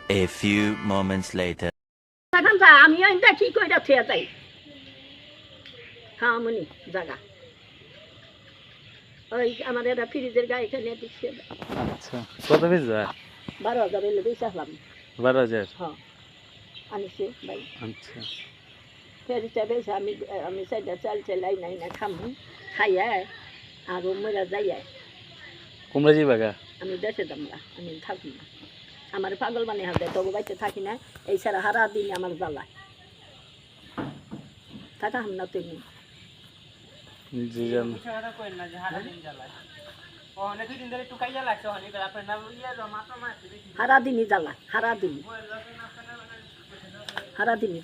A few moments later. এখন যা আমি এটা কি কইরা থিয়া যাই হ্যাঁ মনি জায়গা ওই আমার এটা ফ্রিজের গায়ে এখানে দিচ্ছে আচ্ছা কত পিস যায় 12,000 হইলে বেশি আসলাম 12,000 হ্যাঁ আনিছে ভাই আচ্ছা ফেরিটা বেশি আমি আমি সাইডা চাল চালাই নাই না খামু খাইয়া আর মরা যাইয়া কুমড়া যাইবা গা আমি দেশে যাম না আমি থাকি না আমার পাগল মানে হাতে তবু বাইতে থাকি না এই সারা হারা দিন আমার জ্বালায় থাকা হাম না তুমি জি জান হারা দিনই জ্বালায় হারা দিনই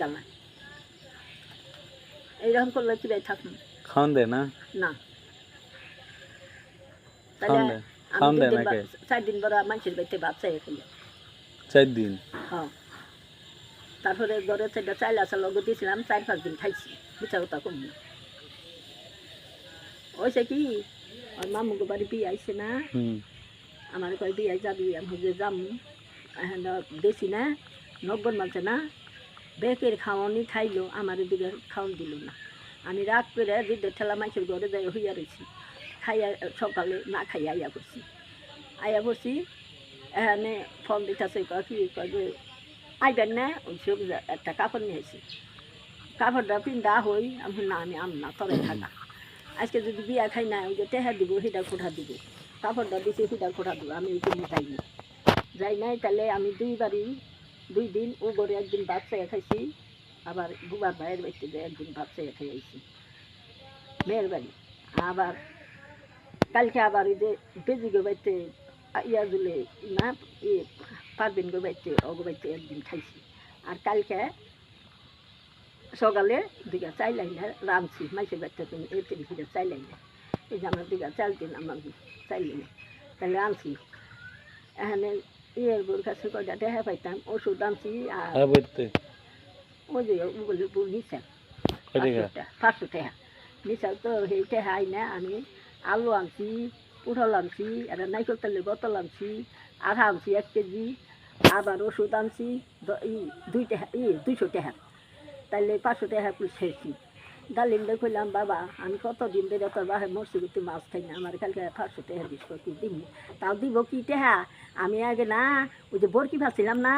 জ্বালায় এইরকম করলে কি ভাই থাকুন খাওন দে না না খাওন দে খাওন দে নাকি 4 দিন বড় মানুষের বাড়িতে ভাত চাই খেলে 4 দিন হ্যাঁ তারপরে ঘরে থেকে চাইল আসা লগে দিয়েছিলাম 4-5 দিন খাইছি বুঝা কথা কম না ওইসে কি ওর মামুকে বাড়ি বিয়ে আইসে না আমার কয় বিয়ে যাবি আমি যে যাম এখন বেশি না 90 মানছে না বেকের খাওয়ানি খাইলো আমার দিকে খাওয়ান দিল না আমি রাগ করে দিদের ঠেলা মাইসের ঘরে যাই হইয়া রয়েছি খাইয়া সকালে না খাইয়া আইয়া পড়ছি এখানে ফোন দিতেছে কি কয় যে আইবেন না ওই সব একটা কাপড় নিয়ে আসি কাপড়টা পিন্ধা হই আমি না আমি আম না তবে থাকা আজকে যদি বিয়া খাই না ওই যে টেহা দিব সেটা কোঠা দিব কাপড়টা দিছি সেটা কোঠা দিব আমি ওই জন্য যাই নাই তাহলে আমি 2 দিন ও ঘরে একদিন ভাত চাইয়া খাইছি আবার বুবার ভাইয়ের বাড়িতে যে একদিন ভাত চাইয়া খাই আইছি মেয়ের বাড়ি আবার কালকে আবার ওই যে বেজিগো বাড়িতে ইয়া জুলে না পারবেন গো বাড়িতে অগো বাড়িতে একদিন খাইছি আর কালকে সকালে দিঘা চাইলাই না রাঁধছি মাইসের বাচ্চা তুমি এই দিঘা চাইলাই না এই যে আমার দিঘা চাল দিন আমার চাইলি না তাহলে আনছি এখানে ইয়ের বোর কাছে কয়টা দেখা পাইতাম ওষুধ আনছি আর ওই যে বলে বউ নিচাল 500 টাকা নিচাল তো সেই টাকা আই না আমি আলু আনছি পুঠল আনছি একটা নাইকল তেলের বোতল আনছি আধা আনছি 1 কেজি আবার ওষুধ আনছি 200 টাকা তাইলে 500 টাকা পুলিশ খেয়েছি ডালিমদের কইলাম বাবা আমি কতদিন ধরে তোর বাহে মরছি করতে মাছ খাই না আমার কালকে 500 টাকা দিস তুই দিবি তাও দিব কি টাকা আমি আগে না ওই যে বরকি ভাবছিলাম না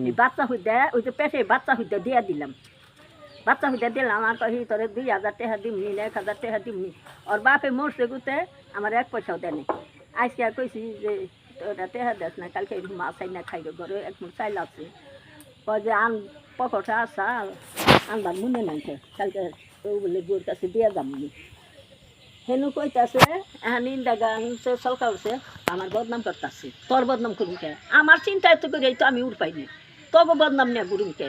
এই বাচ্চা হইতে ওই যে পেটে বাচ্চা হইতে দিয়া দিলাম বাচ্চা হইতে দিলাম আর কহি তোরে 2,000 টাকা দিমনি 1,000 টাকা দিমনি ওর বাপে মরছে গুতে আমার 1 পয়সাও দেয়নি আজকে কইছি যে তোরা টাকা দেস না কালকে মাছ আই না খাইবে ঘরে এক মুঠ চাইল আছে কয় যে আন পকটা চাল আনবার মনে নাই কালকে ওই বলে বোর কাছে দিয়া যামনি হেনু কইতাছে এখন ইন্দাগা সরকার হচ্ছে আমার বদনাম করতেছে তোর বদনাম করুন কে আমার চিন্তায় তো করে তো আমি উড় পাইনি তবু বদনাম নিয়ে ঘুরুন কে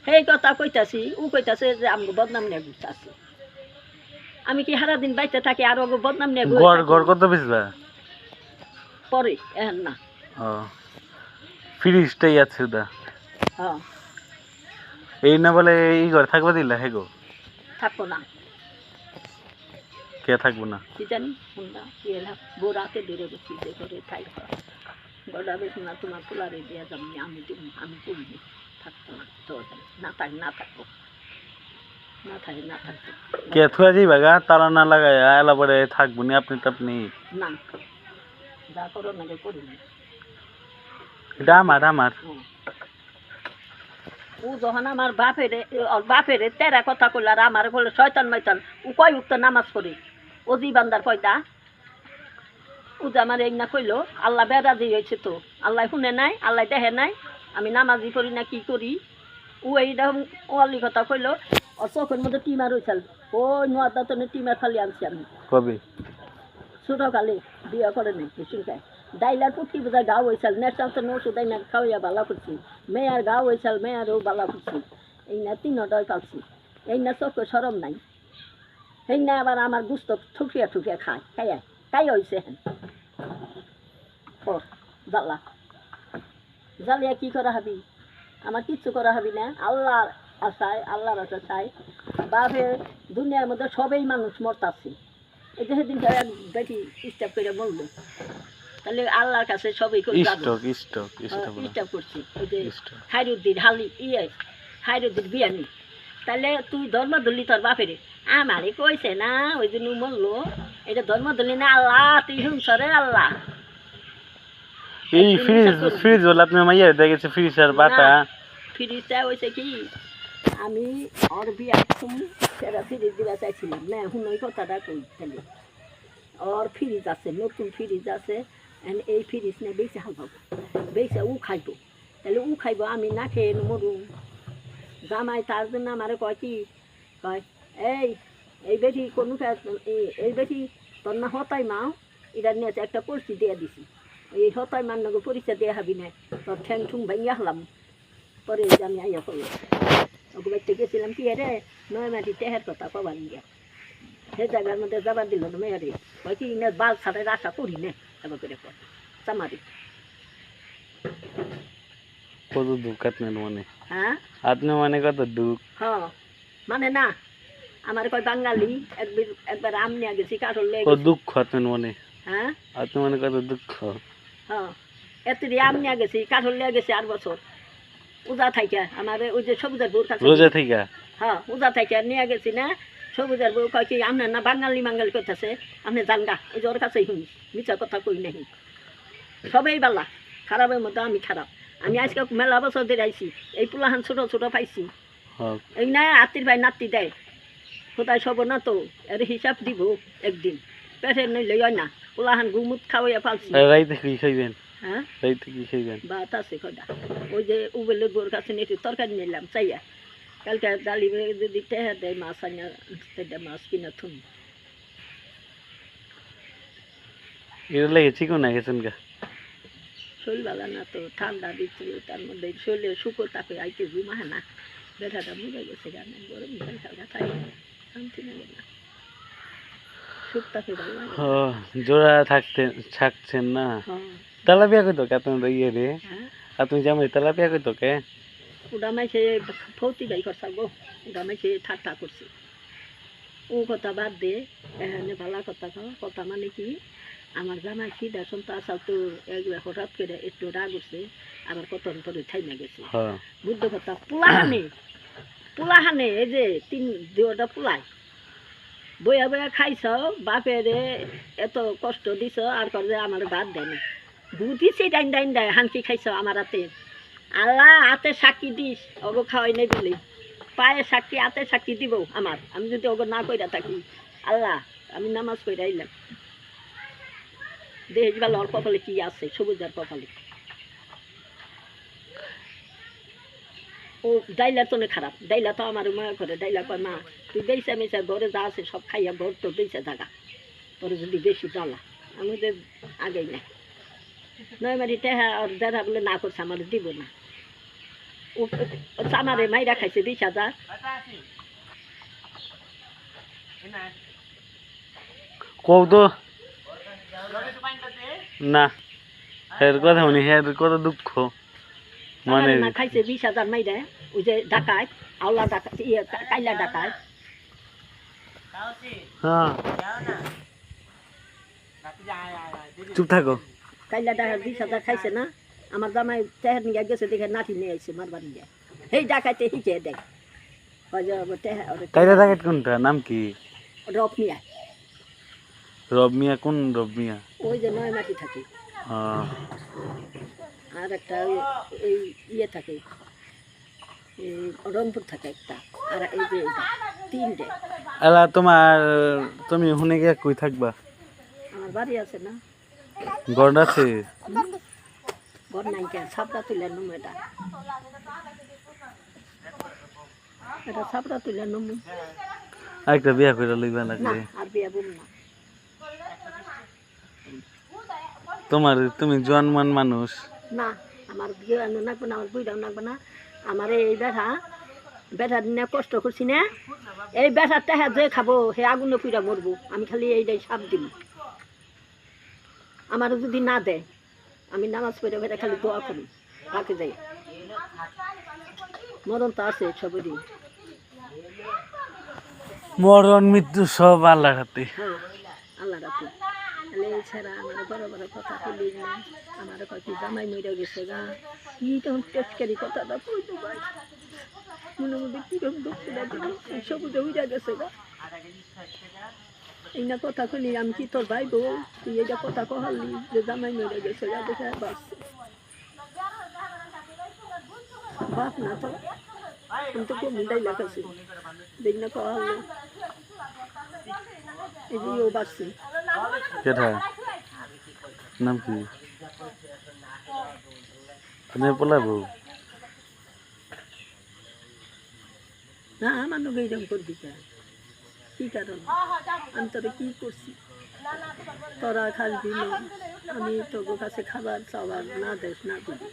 সেই কথা কইতাছি ও কইতাছে যে আমি বদনাম নিয়ে ঘুরতেছি আমি কি সারা দিন বাইতে থাকি আর বদনাম নিয়ে ঘর কত বেচবা পরে এখন না ফ্রিজটাই আছে দা হ্যাঁ এই না বলে এই ঘর থাকবা দিলা হে গো থাকবো না কে থাকবো না কি জানি শুনলা কি এলাম বোরাতে দূরে বসি যে ঘরে থাকবো গড়া বেশ না তোমার পোলারে দেওয়া যাবনি আমি আমি করিনি থাকতো না তো না থাকবো না থাকবো কে থুয়া যাইবা গা তালা না লাগায় এলা পরে থাকবো নি আপনি না যা করো না করিনি এটা আমার ও যখন আমার বাপেরে তেরা কথা কইল আর আমার বলে শয়তান ময়তান ও কয় উক্ত নামাজ পড়ি ও বান্দার কয়টা ও যে আমার এই না কইলো আল্লাহ বেড়াজি হয়েছে তো আল্লাহ শুনে নাই আল্লাহ দেখে নাই আমি নামাজি করি না কি করি ও এইরকম ওয়ালি কথা কইলো ও চোখের মধ্যে টিমার হয়েছিল ওই নোয়ার দাঁতনে টিমার খালি আনছি আমি কবে ছোটকালে বিয়ে করে নাই শুনকায় ডাইলার পুটি বোঝায় গাও হয়েছিল নেশাল তো ওষুধ না খাওয়াইয়া বালা করছি মেয়ার গাও হয়েছিল মেয়ারও বালা করছি এই না 3টায় পালছি এই না চোখে সরম নাই এই না আবার আমার গুস্ত ঠুকিয়া খাই হয়েছে হ্যাঁ জ্বালিয়া কি করা হবি আমার কিচ্ছু করা হবি না আল্লাহর আশায় আল্লাহর আশা চাই বাপে দুনিয়ার মধ্যে সবেই মানুষ মরতাছে এই যে সেদিন এক বেটি স্টাপ করে বললো তাহলে আল্লাহর কাছে সবই করে যাবো স্টক ইটা করছি ওই যে স্টক খাইরুদ্দিন হালি খাইরুদ্দিন বিয়ানি তাহলে তুই ধর্ম ধরলি তোর বাপেরে আমারে কইছে না ওই দিন মরলো এটা ধর্ম ধরলি না আল্লাহ তুই হুংসরে আল্লাহ এই ফ্রিজ বলে আপনি মাইয়া দেখেছে ফ্রিজ আর বাটা ফ্রিজটা হয়েছে কি আমি ওর বিয়া সেরা ফ্রিজ দিবা চাইছিলাম না এখন ওই কথাটা কই তাহলে ওর ফ্রিজ আছে নতুন ফ্রিজ আছে এই ফ্রিজ নিয়ে বেশি হালবাব বেশি ও খাইব তাহলে ও খাইব আমি না খেয়ে মরু জামাই তার জন্য আমারে কয় কি কয় এই বেটি কোনো এই বেটি তোর না হতাই মাও এটা নিয়ে একটা পরিচয় দিয়ে দিছি এই হতাই মান নাকি পরিচয় দিয়ে হাবি না তোর ঠ্যাং ঠুং ভাঙিয়া হলাম পরে আমি আইয়া করলাম ওকে বাড়িতে গেছিলাম কি রে নয় মাটি টেহের কথা কবার গিয়া সেই জায়গার মধ্যে যাবার দিল না মেয়ারে কয় কি না বাল ছাড়ের আশা করি নে এবার করে কয় চামারি কত দুঃখ আপনার মনে হ্যাঁ আপনি মনে কত দুঃখ হ্যাঁ মানে না আমার কয় বাঙালি একবার আম নিয়ে গেছি কাঠল লেগে কত দুঃখ আপনার মনে হ্যাঁ আপনি মনে কত দুঃখ হ্যাঁ এতরি আম নিয়ে গেছি কাঠল লেগে গেছে 8 বছর উজা থাইকা আমার ওই যে সবুজের বউ কাছে রোজা থেকে হ্যাঁ উজা থাইকা নিয়ে গেছি না সবুজের বউ কয় কি আপনার না বাঙালি মাঙ্গালি করতেছে আপনি জানগা ওই যে ওর কাছেই শুনি মিছা কথা কই নাহি সবাই বালা খারাপের মতো আমি খারাপ আমি আজকে মেলা বছর ধরে আইছি এই পোলাহান ছোট ছোট পাইছি এই না আত্মীর ভাই নাতি দেয় কোথায় সব না তো এর হিসাব দিব একদিন পেটের নইলে হয় না পোলাহান গুমুত খাওয়াইয়া পালছি রাইতে কি খাইবেন হ্যাঁ রাইতে কি খাইবেন ভাত আছে কয়টা ওই যে উবেলের বোর কাছে একটু তরকারি নিলাম চাইয়া কালকে ডালি যদি টেহা দেয় মাছ আনিয়া সেটা মাছ কিনা থুম এর লাগে চিকন না গেছেন গা শরীর ভালো না তো ঠান্ডা দিচ্ছে তার মধ্যে শরীরে শুকো তাকে আইতে ঘুমা না ব্যথাটা মুড়ে গেছে গানে গরম ব্যথা খাই শান্তি লাগে না সুখ তাকে ভালো লাগে জোড়া থাকছেন না তেলাপিয়া কই তো আপনার ইয়ে রে আপনি জামাই তেলাপিয়া কই তো কে ওটা মাইছে ফৌতি বাই করছা গো ওটা মাইছে ঠাট্টা করছে ও কথা বাদ দে এখানে ভালো কথা মানে কি আমার জামাই সিধা সন্তা আসাল তো একবার হঠাৎ করে একটু রাগ উঠছে আবার কত পরে থাইমা গেছে বুদ্ধ কথা পোলাহানে এই যে 2টা পোলাই বইয়া বইয়া খাইছ বাপেরে এত কষ্ট দিছ আর করে আমার ভাত দেয় না বুঝিছি ডাইন দেয় হানকি খাইছ আমার হাতে আল্লাহ হাতে সাক্ষী দিস ওগো খাওয়াই নাই দিলে পায়ে সাক্ষী হাতে সাক্ষী দিব আমার আমি যদি ওগো না কইরা থাকি আল্লাহ আমি নামাজ কইরা আইলাম দেশ বা লর কপালে কি আছে সবুজার কপালে ও ডাইলা তো খারাপ ডাইলা তো আমার মা করে ডাইলা কয় মা তুই বেসা মেসা ঘরে যা আছে সব খাইয়া ঘর তো বেসা জায়গা তোর যদি বেশি জ্বালা আমি তো আগেই না নয় মারি টেহা আর যারা বলে না করছে আমার দিব না ও আমারে মাইরা খাইছে 20,000 কও তো না এর কথা শুনি এর কত দুঃখ মানে না খাইছে 20,000 মাইরা ওই যে ডাকায় আওলা ডাকায় কাইলা ডাকায় হ্যাঁ চুপ থাকো কাইলা ডাকায় 20,000 খাইছে না আমার জামাই টেহার নিয়ে গেছে দেখে নাঠি নিয়ে আইছে মারবার নিয়ে এই ডাকাইতে হিচে দেখ কাইলা ডাকাত কোনটা নাম কি রব মিয়া কোন রব মিয়া ওই যে নয় মাটি থাকে আর একটা এই ইয়ে থাকে রংপুর থাকে একটা আর এই যে 3টে এলা তুমি হুনে গিয়া কই থাকবা আমার বাড়ি আছে না ঘর আছে ঘর নাই কেন ছাপড়া তুলে নুম এটা ছাপড়া তুলে নুম একটা বিয়া করে লইবা লাগবে আর বিয়া বল না তুমি জন্মান মানুষ না আমার বিয়ে নাকবে না আমার বুড়াও নাকবে না আমার এই বেটা দিনে কষ্ট করছি না এই বেটার টাকা যে খাবো সে আগুনে পুড়া মরবো আমি খালি এইটাই সাপ দিব আমার যদি না দেয় আমি নামাজ পড়ে বেটা খালি দোয়া করি রাখে যাই মরণ তো আছে সবই মরণ মৃত্যু সব আল্লাহর হাতে হ্যাঁ আল্লাহর হাতে ছেলে ছাড়া আমার বড় বড় কথা বলি না আমার কত জামাই মরে গেছে গা কি তখন টেস্কারি কথাটা কই তো ভাই মনে মধ্যে কিরকম দুঃখ লাগে সবুজে উড়ে গেছে গা এই না কথা কলি আমি কি তোর ভাই বউ তুই এটা কথা কহালি যে জামাই মরে গেছে গা দেখে বাঁচছে বাপ না তো আমি তো খুব মিটাই লেখাছি দেখ না কহালি এই যে ও বাঁচছে কেটা নাম কি তুমি পলাবো না আমার লোক এইরকম করবি কি কারণ আমি তোরা কি করছি তোরা খাসবি না আমি তোর কাছে খাবার চাবার না দেশ না দিবি